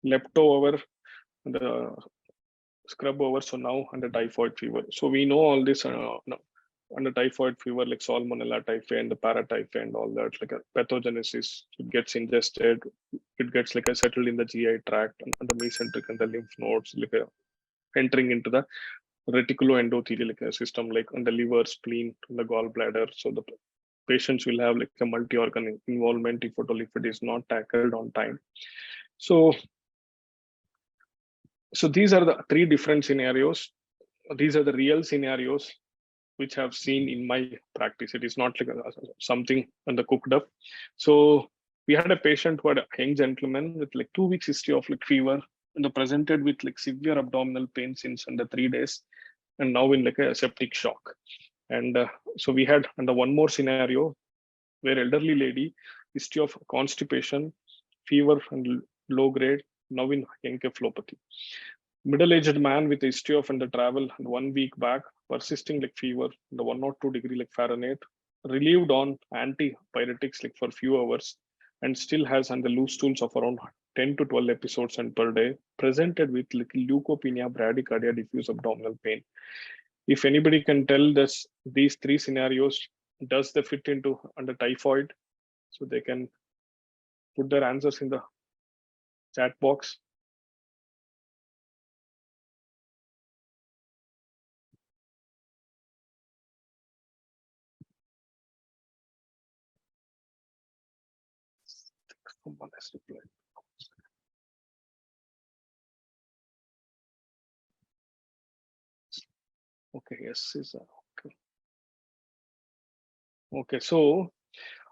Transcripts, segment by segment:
lepto over the scrub over. So now under typhoid fever. So we know all this under typhoid fever, like salmonella typhi and the paratyphi and all that, like a pathogenesis, it gets ingested, it gets like a settled in the GI tract and the mesenteric and the lymph nodes, like a entering into the reticuloendothelial system, like on the liver, spleen, and the gallbladder. So the patients will have like a multi-organ involvement if at all, if it is not tackled on time. So these are the three different scenarios. These are the real scenarios which I've seen in my practice. It is not like something on the cooked up. So we had a patient who had a young gentleman with like 2 weeks history of like fever, and presented with like severe abdominal pain since under 3 days, and now in like a septic shock. And so we had under one more scenario where elderly lady, history of constipation, fever and low grade, now in encephalopathy. Middle-aged man with a history of under travel and 1 week back, persisting like fever, the 102 degree like Fahrenheit, relieved on antipyretics like for few hours, and still has under loose stools of around 10 to 12 episodes and per day, presented with like leukopenia, bradycardia, diffuse abdominal pain. If anybody can tell this, these three scenarios, does they fit into under typhoid? So they can put their answers in the chat box. Someone has replied. Okay, yes, is okay. Okay, so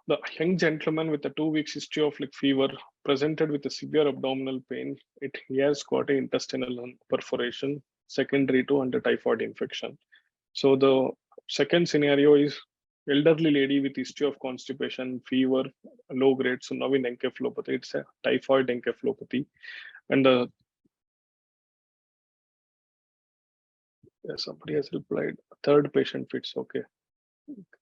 the young gentleman with a 2 weeks history of like fever presented with a severe abdominal pain. He has got an intestinal perforation secondary to under typhoid infection. So the second scenario is elderly lady with history of constipation, fever, low grade. So now in encephalopathy, it's a typhoid encephalopathy. And the somebody has replied, third patient fits. Okay.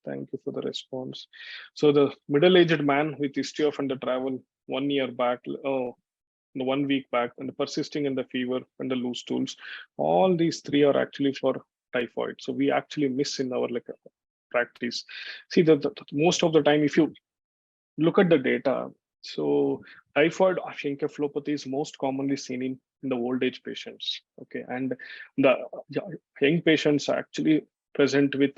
Thank you for the response. So the middle-aged man with history of under travel 1 year back, 1 week back, and persisting in the fever and the loose stools, all these three are actually for typhoid. So we actually miss in our like practice. See, the most of the time, if you look at the data, so typhoid encephalopathy is most commonly seen in the old age patients. Okay, and the young patients actually present with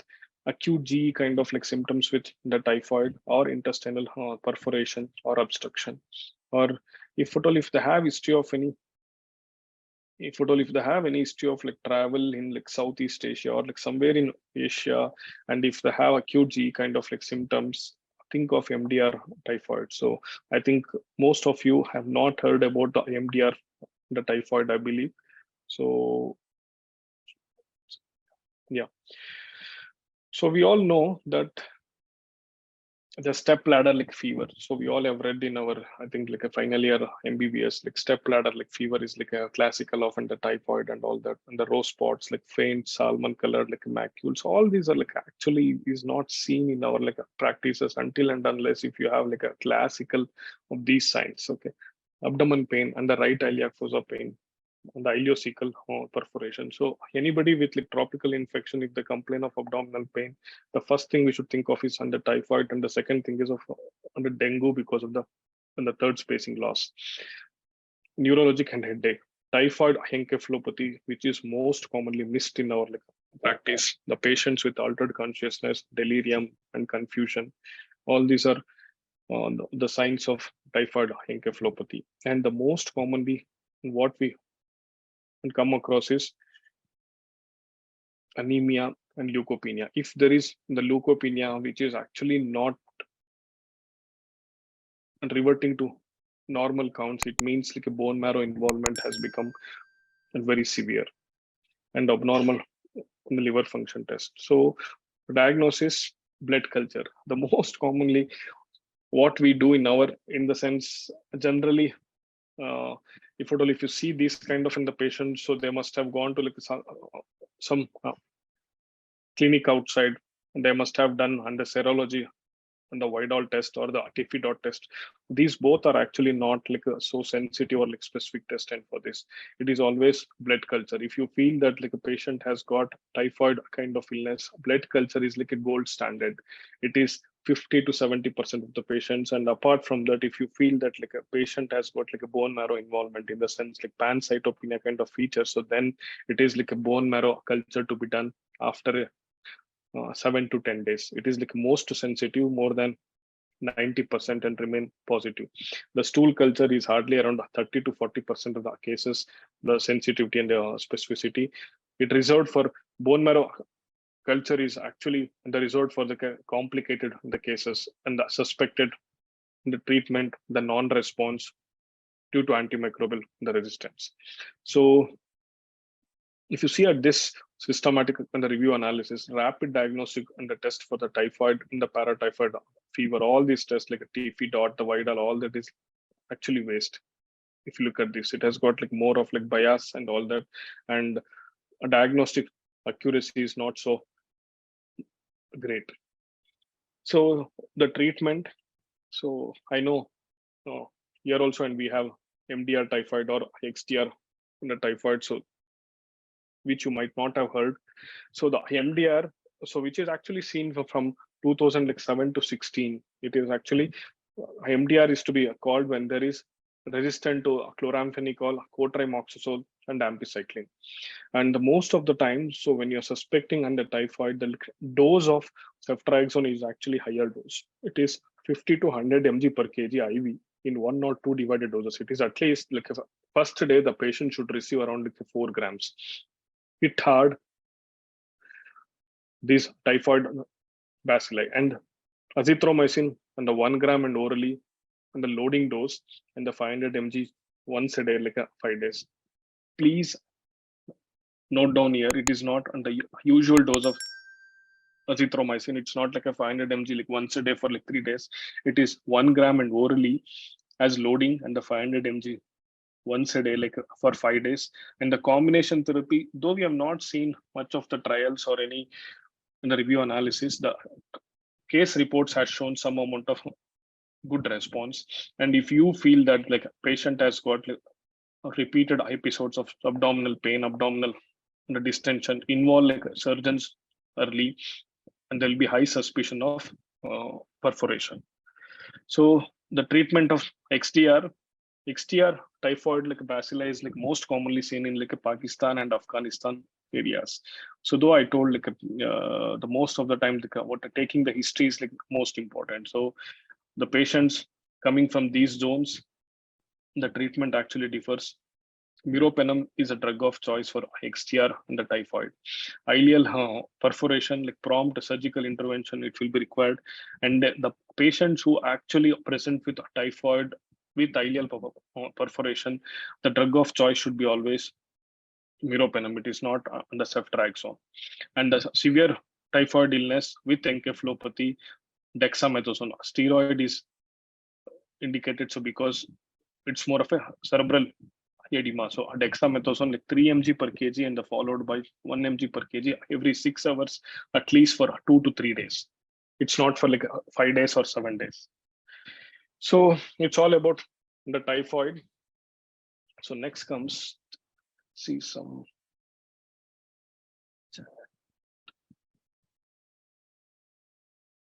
acute GE kind of like symptoms with the typhoid or intestinal perforation or obstruction, or if at all if they have history of any, if at all if they have any history of like travel in like Southeast Asia or like somewhere in Asia, and if they have acute GE kind of like symptoms, think of MDR typhoid. So I think most of you have not heard about the MDR, the typhoid, I believe. So yeah. So we all know that the step ladder like fever. So we all have read in our, I think like a final year MBBS, like step ladder like fever is like a classical of the typhoid and all that. And the rose spots like faint salmon colored like macules. All these are like actually is not seen in our like practices until and unless if you have like a classical of these signs. Okay, abdomen pain and the right iliac fossa pain, the ileocecal perforation. So anybody with like tropical infection, if they complain of abdominal pain, the first thing we should think of is under typhoid, and the second thing is of under dengue because of the and the third spacing loss. Neurologic and headache, typhoid encephalopathy, which is most commonly missed in our like practice. The patients with altered consciousness, delirium, and confusion. All these are the signs of typhoid encephalopathy, and the most commonly what we come across is anemia and leukopenia. If there is the leukopenia, which is actually not reverting to normal counts, it means like a bone marrow involvement has become very severe and abnormal in the liver function test. So diagnosis, blood culture. The most commonly what we do in the sense generally, if at all if you see this kind of in the patient, so they must have gone to like some clinic outside, and they must have done under serology and the Vidal test or the Typhoid test, these both are actually not like so sensitive or like specific test. And for this, it is always blood culture. If you feel that like a patient has got typhoid kind of illness, blood culture is like a gold standard. It is 50 to 70% of the patients. And apart from that, if you feel that like a patient has got like a bone marrow involvement in the sense like pancytopenia kind of feature, so then it is like a bone marrow culture to be done after 7 to 10 days. It is like most sensitive, more than 90%, and remain positive. The stool culture is hardly around 30 to 40% of the cases, the sensitivity and the specificity. It reserved for bone marrow culture is actually the result for the complicated the cases and the suspected the treatment, the non-response due to antimicrobial the resistance. So if you see at this systematic and the review analysis, rapid diagnostic and the test for the typhoid in the paratyphoid fever, all these tests like a TP dot, the Vidal, all that is actually waste. If you look at this, it has got like more of like bias and all that, and a diagnostic accuracy is not so great. So the treatment, so I know here also, and we have MDR typhoid or XDR in the typhoid, so which you might not have heard. So the MDR, so which is actually seen from 2007 to 16. It is actually MDR is to be called when there is resistant to chloramphenicol, cotrimoxazole, and ampicillin. And most of the time, so when you're suspecting under typhoid, the dose of ceftriaxone is actually higher dose. It is 50 to 100 mg per kg IV in 1 or 2 divided doses. It is at least like first day the patient should receive around like 4 grams. It hard these typhoid bacilli, and azithromycin and the 1 gram and orally and the loading dose and the 500 mg once a day, like 5 days. Please note down here, it is not on the usual dose of azithromycin. It's not like a 500 mg like once a day for like 3 days. It is 1 gram and orally as loading, and the 500 mg once a day, like for 5 days. And the combination therapy, though we have not seen much of the trials or any in the review analysis, the case reports has shown some amount of good response. And if you feel that like a patient has got like repeated episodes of abdominal pain, abdominal distension, involve like surgeons early, and there'll be high suspicion of perforation. So the treatment of XDR typhoid like bacilli is like most commonly seen in like Pakistan and Afghanistan areas. So though I told like the most of the time what taking the history is like most important. So the patients coming from these zones, the treatment actually differs. Meropenem is a drug of choice for XDR and the typhoid. Ileal perforation, like prompt surgical intervention, it will be required. And the patients who actually present with typhoid with ileal perforation, the drug of choice should be always meropenem. It is not the ceftriaxone. And the severe typhoid illness with encephalopathy, dexamethasone. Steroid is indicated, so because it's more of a cerebral edema. So dexamethasone like 3 mg per kg and followed by 1 mg per kg every 6 hours, at least for 2 to 3 days. It's not for like 5 days or 7 days. So it's all about the typhoid. So next comes, see some.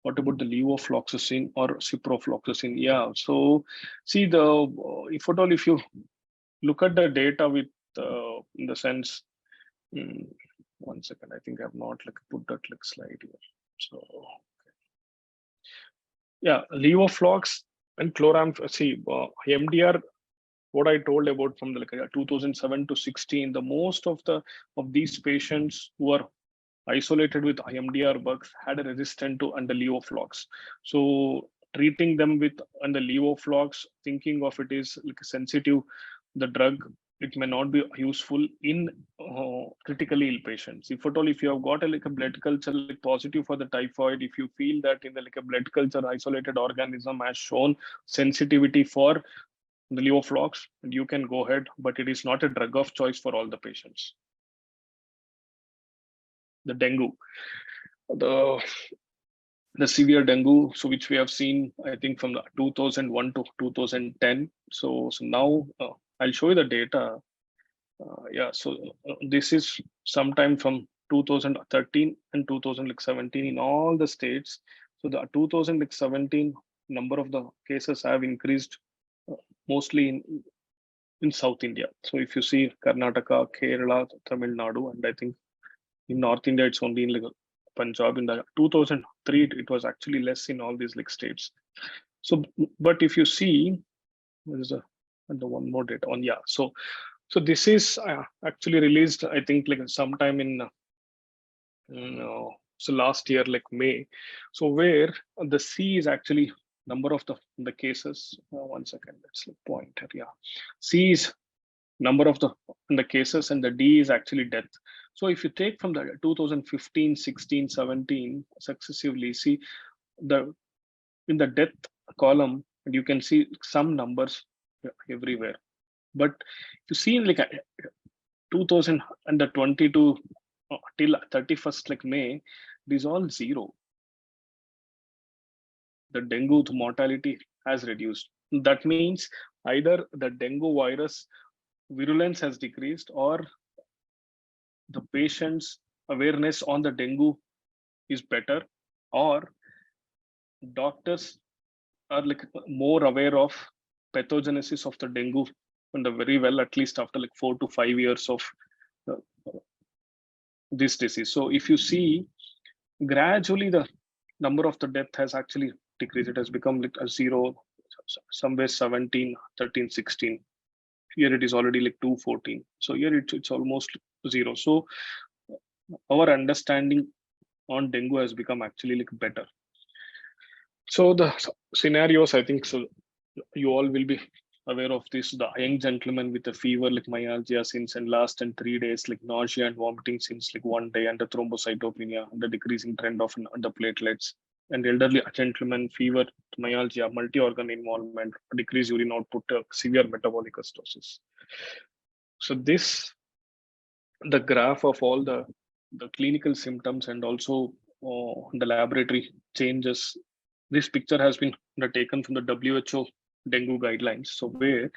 What about the levofloxacin or ciprofloxacin? Yeah. So see if at all, if you look at the data with in the sense, 1 second, I think I have not like put that like slide here. So yeah, levoflox and see MDR. What I told about from the like 2007 to 16, the most of these patients who are isolated with IMDR bugs had a resistance to under levoflox. So treating them with under levoflox, thinking of it is like a sensitive, the drug, it may not be useful in critically ill patients. If at all, if you have got like a blood culture like positive for the typhoid, if you feel that in the like a blood culture isolated organism has shown sensitivity for the levoflox, you can go ahead, but it is not a drug of choice for all the patients. The dengue, the severe dengue, so which we have seen, I think from the 2001 to 2010. So now I'll show you the data. Yeah, so this is sometime from 2013 and 2017 in all the states. So the 2017 number of the cases have increased mostly in South India. So if you see Karnataka, Kerala, Tamil Nadu, and I think in North India, it's only in like Punjab. In the 2003, it was actually less in all these like states. So, but if you see, there is a and the one more data on, yeah. So this is actually released, I think, like sometime in so last year, like May. So where the C is actually number of the cases. One second, let's look pointer. Yeah, C is number of the cases, and the D is actually death. So if you take from the 2015, 16, 17 successively, see the in the death column, and you can see some numbers everywhere. But you see like 2022 till 31st like May, it is all zero. The dengue mortality has reduced. That means either the dengue virus virulence has decreased, or the patient's awareness on the dengue is better, or doctors are like more aware of pathogenesis of the dengue and the very well, at least after like 4 to 5 years of uh, this disease. So if you see gradually the number of the death has actually decreased. It has become like a zero, somewhere 17, 13, 16. Here it is already like 214. So here it's almost zero. So our understanding on dengue has become actually like better. So the scenarios, I think, so you all will be aware of this. The young gentleman with a fever like myalgia since and last and 3 days, like nausea and vomiting since like 1 day, and the thrombocytopenia and the decreasing trend of the platelets, and elderly gentleman fever, myalgia, multi-organ involvement, decreased urine output, severe metabolic acidosis. So this, the graph of all the clinical symptoms and also the laboratory changes. This picture has been taken from the WHO dengue guidelines. So where,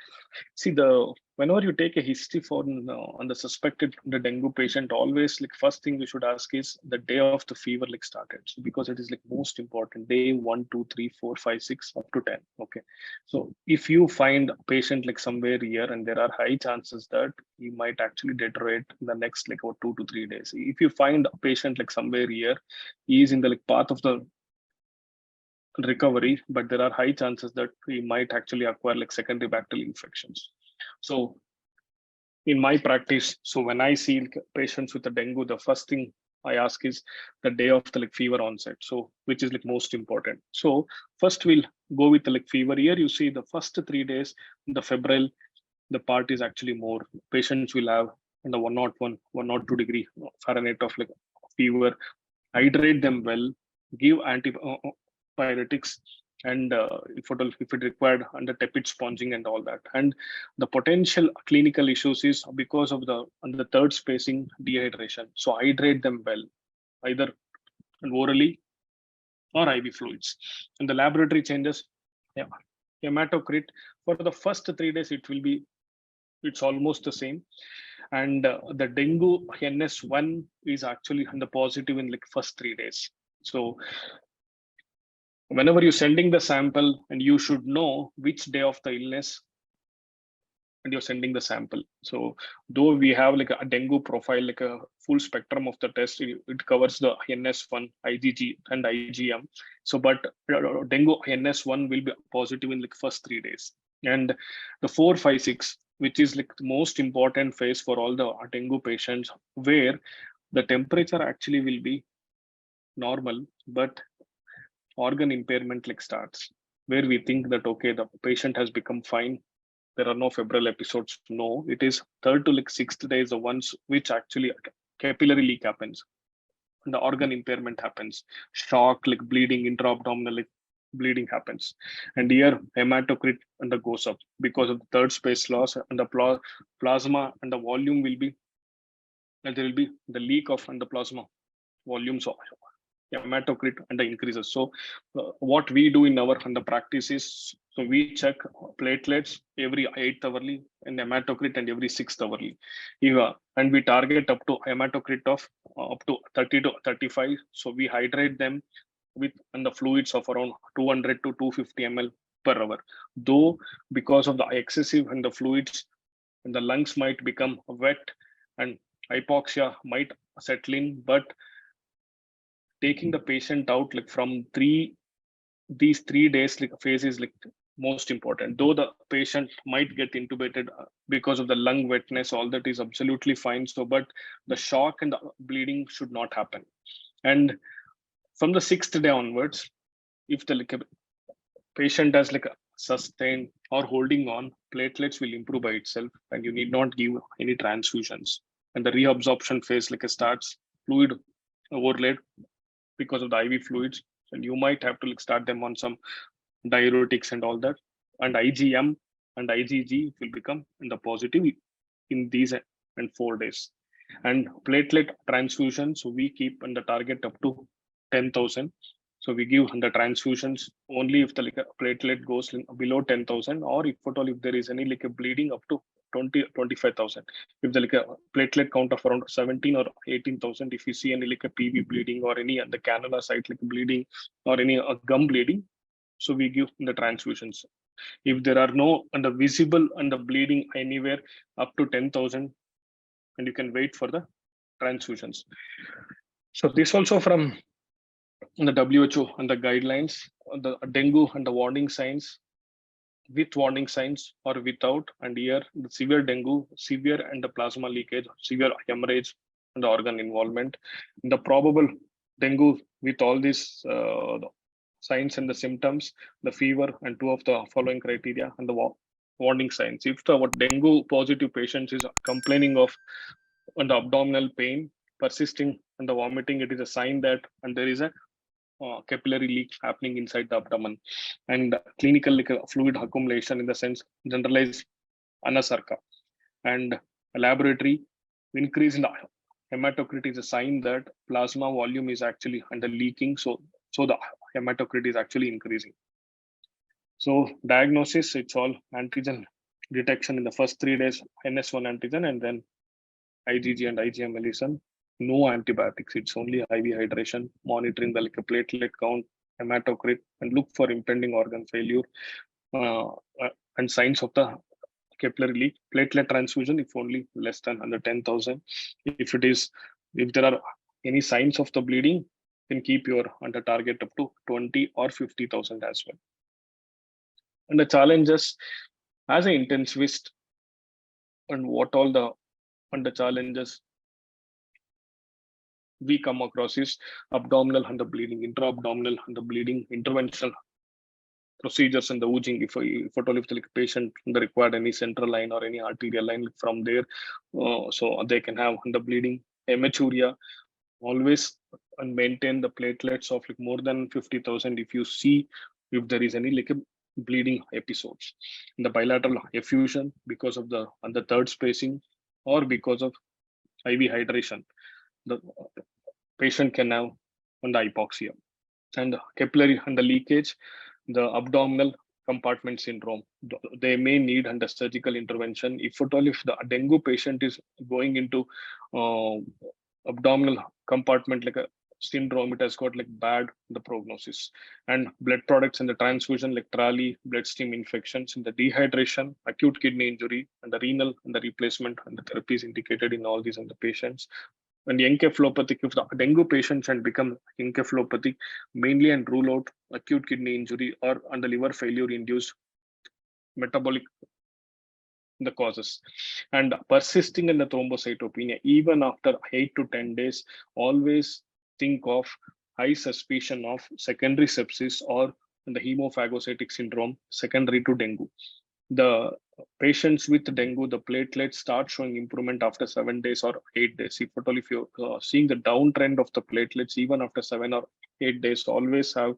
see, the whenever you take a history for on the suspected the dengue patient, always like first thing we should ask is the day of the fever like started. So because it is like most important, day 1, 2, 3, 4, 5, 6 up to 10. Okay, so if you find a patient like somewhere here, and there are high chances that he might actually deteriorate in the next like about 2 to 3 days. If you find a patient like somewhere here, he is in the like path of the recovery, but there are high chances that we might actually acquire like secondary bacterial infections. So in my practice, so when I see patients with the dengue, the first thing I ask is the day of the like fever onset, so which is like most important. So first we'll go with the like fever. Here you see the first 3 days, the febrile, the part is actually more. Patients will have in the 101, 102 degree Fahrenheit of like fever. Hydrate them well, give antibiotics, and if it required, under tepid sponging and all that. And the potential clinical issues is because of the on the third spacing dehydration. So hydrate them well, either orally or IV fluids. And the laboratory changes, yeah, hematocrit for the first 3 days, it's almost the same. And the dengue NS1 is actually the positive in like first 3 days. So whenever you're sending the sample, and you should know which day of the illness and you're sending the sample. So though we have like a dengue profile, like a full spectrum of the test, it covers the NS1, IgG and IgM. So but dengue NS1 will be positive in like first 3 days. And the 4, 5, 6, which is like the most important phase for all the dengue patients, where the temperature actually will be normal, but organ impairment like starts, where we think that okay, the patient has become fine, there are no febrile episodes. No, it is third to like 6th day is the ones which actually capillary leak happens, and the organ impairment happens, shock, like bleeding, intra-abdominal like bleeding happens. And here hematocrit and the goes up because of the third space loss, and the plasma and the volume will be, and there will be the leak of and the plasma volumes hematocrit and the increases. So what we do in our the practice is, so we check platelets every 8th hourly and hematocrit and every 6th hourly. And we target up to hematocrit of up to 30 to 35. So we hydrate them with and the fluids of around 200 to 250 ml per hour. Though because of the excessive and the fluids, and the lungs might become wet and hypoxia might settle in, but taking the patient out like from these 3 days like phase is like most important. Though the patient might get intubated because of the lung wetness, all that is absolutely fine. So, but the shock and the bleeding should not happen. And from the 6th day onwards, if the like a patient has like a sustained or holding on, platelets will improve by itself, and you need not give any transfusions. And the reabsorption phase like starts fluid overload because of the IV fluids, and you might have to like start them on some diuretics and all that. And IgM and IgG will become in the positive in these and 4 days. And platelet transfusions, so we keep on the target up to 10,000. So we give the transfusions only if the like a platelet goes below 10,000, or if at all if there is any like a bleeding up to 25,000. If the like a platelet count of around 17 or 18,000, if you see any like a PV bleeding or any at the cannula site like bleeding or any gum bleeding, so we give the transfusions. If there are no and the visible and the bleeding anywhere up to 10,000, and you can wait for the transfusions. So this also from the WHO and the guidelines, the dengue and the warning signs, with warning signs or without, and here the severe dengue, severe and the plasma leakage, severe hemorrhage and the organ involvement, the probable dengue with all these signs and the symptoms, the fever and 2 of the following criteria and the warning signs. If the what dengue positive patient is complaining of and the abdominal pain persisting and the vomiting, it is a sign that and there is a capillary leak happening inside the abdomen, and clinical like, fluid accumulation in the sense generalized anasarca, and laboratory increase in the hematocrit is a sign that plasma volume is actually under leaking. So the hematocrit is actually increasing. So diagnosis, it's all antigen detection in the first 3 days, NS1 antigen, and then IgG and IgM elation. No antibiotics. It's only IV hydration, monitoring the like a platelet count, hematocrit, and look for impending organ failure and signs of the capillary leak. Platelet transfusion if only less than under 10,000. If there are any signs of the bleeding, then keep your under target up to 20 or 50,000 as well. And the challenges as an intensivist, and what all the challenges we come across is abdominal and the bleeding, intra-abdominal and the bleeding, interventional procedures and the ooging. If at all if the patient required any central line or any arterial line from there, so they can have the bleeding. Hematuria, always and maintain the platelets of like more than 50,000 if you see if there is any like a bleeding episodes. In the bilateral effusion because of the third spacing or because of IV hydration, the patient can have on the hypoxia. And capillary and the leakage, the abdominal compartment syndrome, they may need under surgical intervention. If at all if the dengue patient is going into abdominal compartment like a syndrome, it has got like bad the prognosis. And blood products and the transfusion like trali, bloodstream infections, and the dehydration, acute kidney injury, and the renal and the replacement and the therapy is indicated in all these and the patients. And encephalopathic, if the dengue patient can become encephalopathic, mainly and rule out acute kidney injury or and the liver failure induced metabolic the causes. And persisting in the thrombocytopenia even after 8 to 10 days, always think of high suspicion of secondary sepsis or the hemophagocytic syndrome secondary to dengue. The patients with dengue, the platelets start showing improvement after 7 days or 8 days. If at all, if you're seeing the downtrend of the platelets, even after 7 or 8 days, always have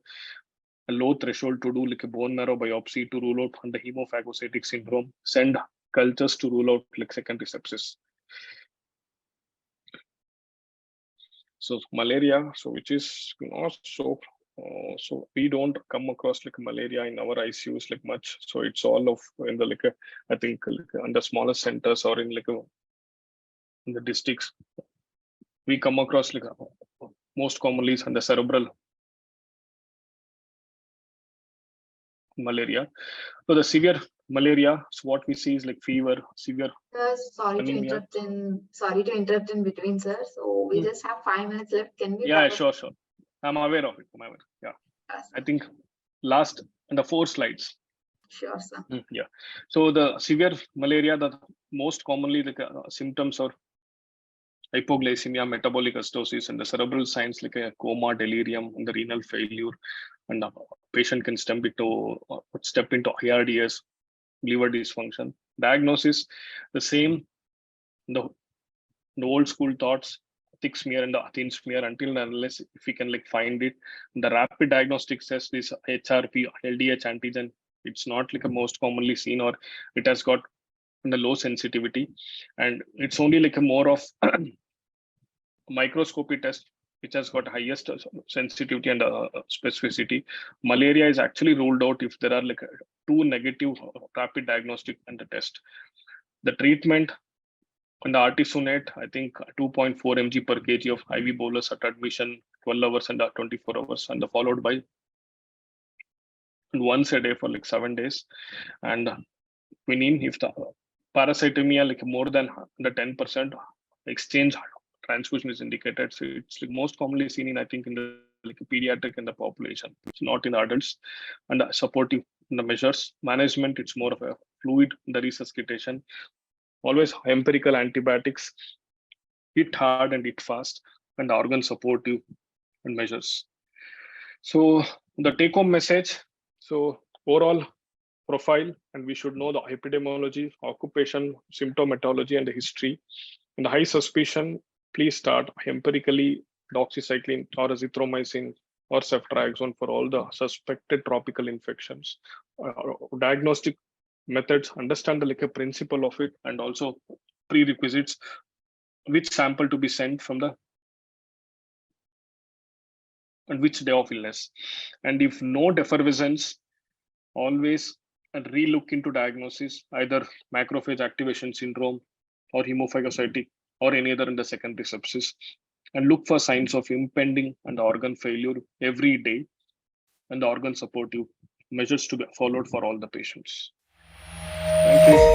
a low threshold to do like a bone marrow biopsy to rule out on the hemophagocytic syndrome, send cultures to rule out like secondary sepsis. So malaria, so which is not so. So we don't come across like malaria in our ICUs like much. So it's all of in the like I think like on the smaller centers or in like in the districts. We come across like most commonly is on the cerebral malaria. So the severe malaria, so what we see is like fever, severe sorry to anemia. interrupt in between, sir. So we just have 5 minutes left. Can we? Yeah, sure. I'm aware of it. Yeah. Yes, I think last and the 4 slides. sure, sir. Yeah. So the severe malaria, the most commonly the symptoms are hypoglycemia, metabolic acidosis, and the cerebral signs like a coma, delirium, and the renal failure, and the patient can step into IRDS, liver dysfunction. Diagnosis, the same, the old school thoughts, thick smear and the thin smear until and unless if we can like find it. The rapid diagnostic test is HRP, LDH antigen. It's not like a most commonly seen, or it has got the low sensitivity, and it's only like a more of microscopy test which has got highest sensitivity and specificity. Malaria is actually ruled out if there are like 2 negative rapid diagnostic and the test. The treatment on the artesunate, I think 2.4 mg per kg of IV bolus at admission, 12 hours and 24 hours, and followed by once a day for like 7 days. And quinine, if the parasitemia like more than the 10%, exchange transfusion is indicated. So it's like most commonly seen in, I think, in the like pediatric in the population. It's not in adults. And supportive in the measures management, it's more of a fluid in the resuscitation. Always empirical antibiotics, hit hard and hit fast, and organ supportive and measures. So the take-home message. So overall profile, and we should know the epidemiology, occupation, symptomatology, and the history. In the high suspicion, please start empirically doxycycline or azithromycin or ceftriaxone for all the suspected tropical infections. Diagnostic methods, understand the like a principle of it, and also prerequisites, which sample to be sent from the and which day of illness. And if no effervescence, always relook into diagnosis, either macrophage activation syndrome or hemophagocytic or any other in the secondary sepsis, and look for signs of impending and organ failure every day, and the organ supportive measures to be followed for all the patients. Thank you.